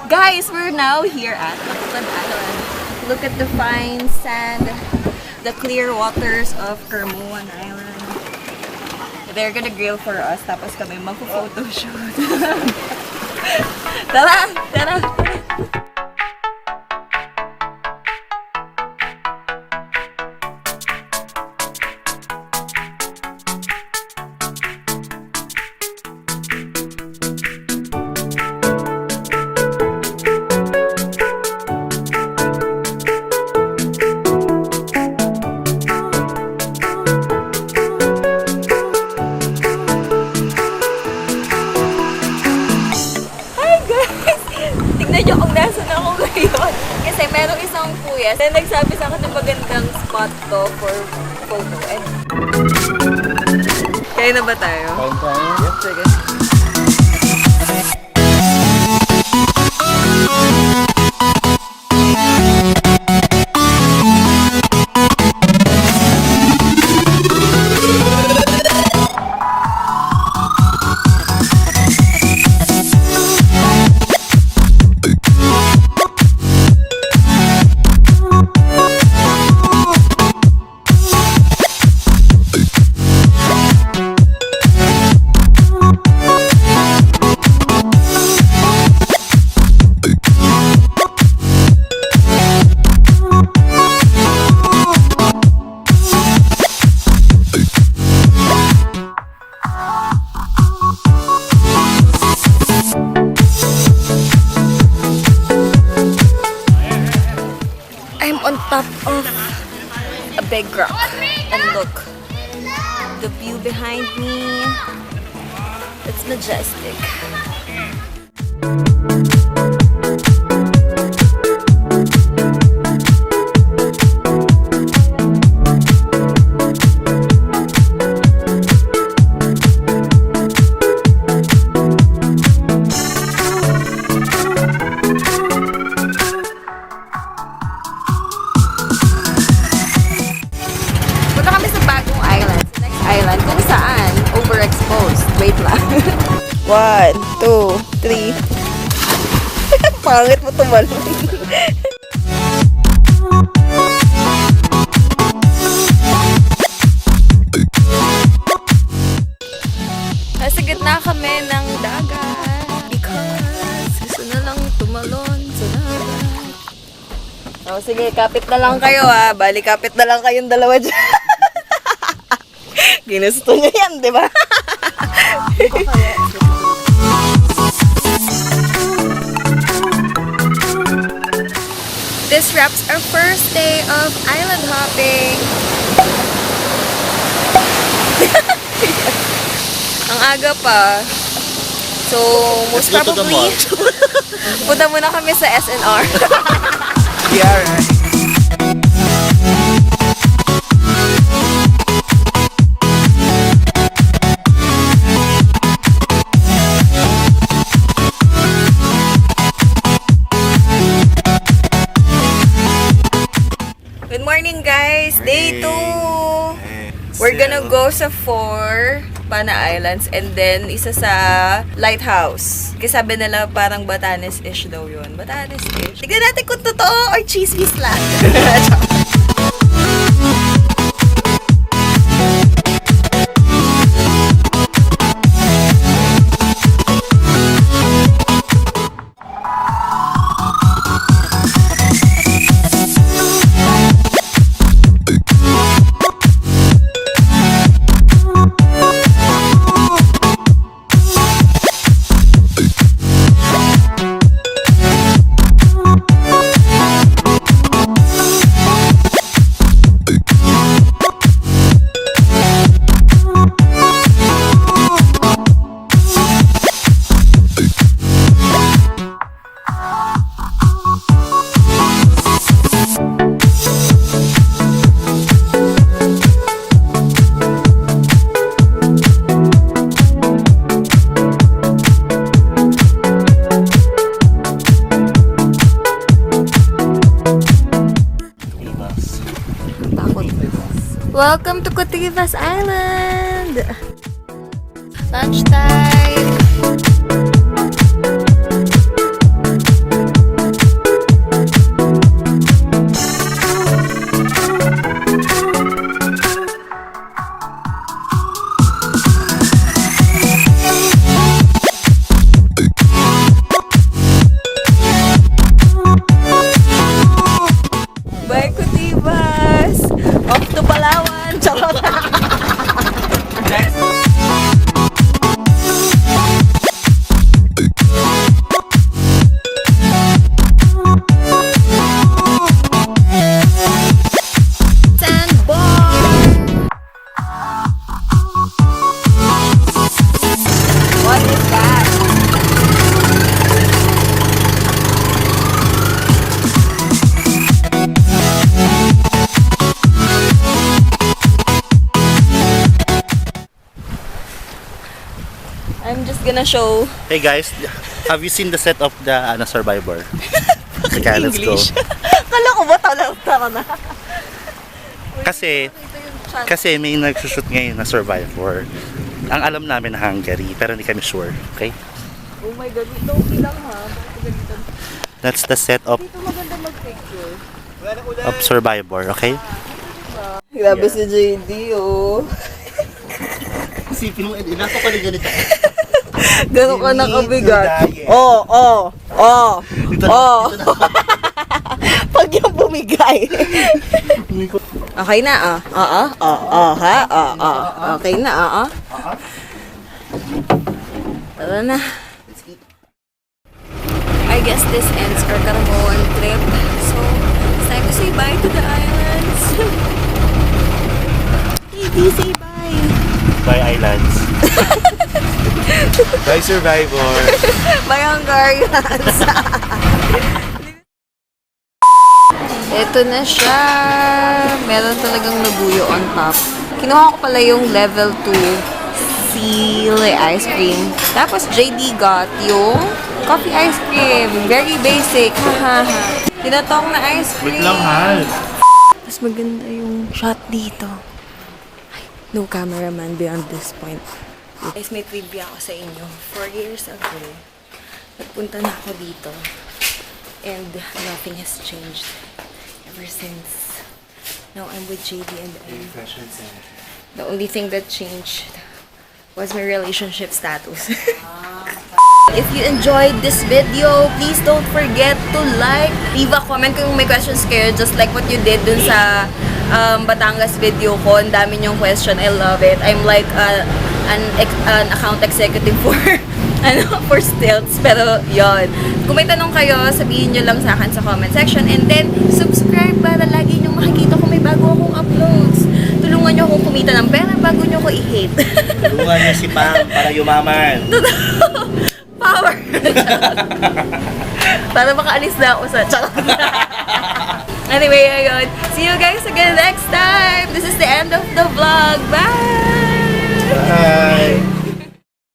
Guys, we're now here at Laputan Island. Look at the fine sand, the clear waters of Kermuan Island. They're gonna grill for us, tapos kami magpo-photo shoot. Tara! Tara! Kasi merong isang kuya na nagsabi sa akin na magandang spot to for photo. And kaya na ba tayo? Kain tayo? Yes, sige. On top of a big rock, and look, the view behind me, it's majestic. Wait lang. 1, 2, 3. Pangit mo tumalon. Nasa gitna kami ng dagat because gusto na lang tumalon sa dagat. Oh, sige, kapit na lang kayo ha. Bali, kapit na lang kayong dalawa dyan. Ginusto niya yan, di ba? This wraps our first day of island hopping. Ang aga pa. So, most probably, punta muna kami sa SNR. Yeah. Good morning guys! Day 2! We're gonna go sa 4 Pana Islands and then isa sa Lighthouse. Kasi sabi nila parang Batanes-ish daw yun. Batanes-ish. Tignan natin kung totoo or chismis lang. Welcome to Cotivas Island! Lunchtime! gonna show Hey guys, have you seen the set of the Survivor? Teka, let's go. English. Kala ko ba tara na? Kasi may nagsushoot ngayon na Survivor. Ang alam namin na Hungary, pero hindi kami sure. Okay? Oh my God, wait, okay lang ha. That's the set of Dito maganda mag-picture. Survivor, okay? Grabe si JD, oh. Isipin mo, inako pa rin ganito. Gano'n ka nakabigat. diet. Oh. Pag yung bumigay. Okay na, ah. Okay na, ah. Tara na. I guess this ends our Caramoan trip. So, it's time to say bye to the islands. Hey, say bye. By Islands. By Survivor. Bye, Hungarians. Ito na siya. Meron talagang nabuyo on top. Kinuha ko pala yung level 2 seal ice cream. Tapos JD got yung coffee ice cream. Very basic. Hahaha. Tinatong na ice cream. Mas maganda yung shot dito. Ay, no cameraman beyond this point. Guys, may trivia ako sa inyo. 4 years ago, nagpunta na ako dito. And nothing has changed ever since. Now I'm with JD and the only thing that changed was my relationship status. If you enjoyed this video, please don't forget to like, leave a comment kung may questions kayo, just like what you did dun sa Batangas video ko. Ang dami niyong question. I love it. I'm like an account executive for for stilts. Pero yon. Kung may tanong kayo, sabihin nyo lang sa akin sa comment section. And then, subscribe para lagi nyo makikita kung may bago akong uploads. Tulungan nyo akong kumita ng pera bago nyo ko i-hate. Tulungan niyo si Pam para yumaman. Power! Para makaalis na ako sa charot. Anyway, ayun. See you guys again next time. This is the end of the vlog. Bye! Bye!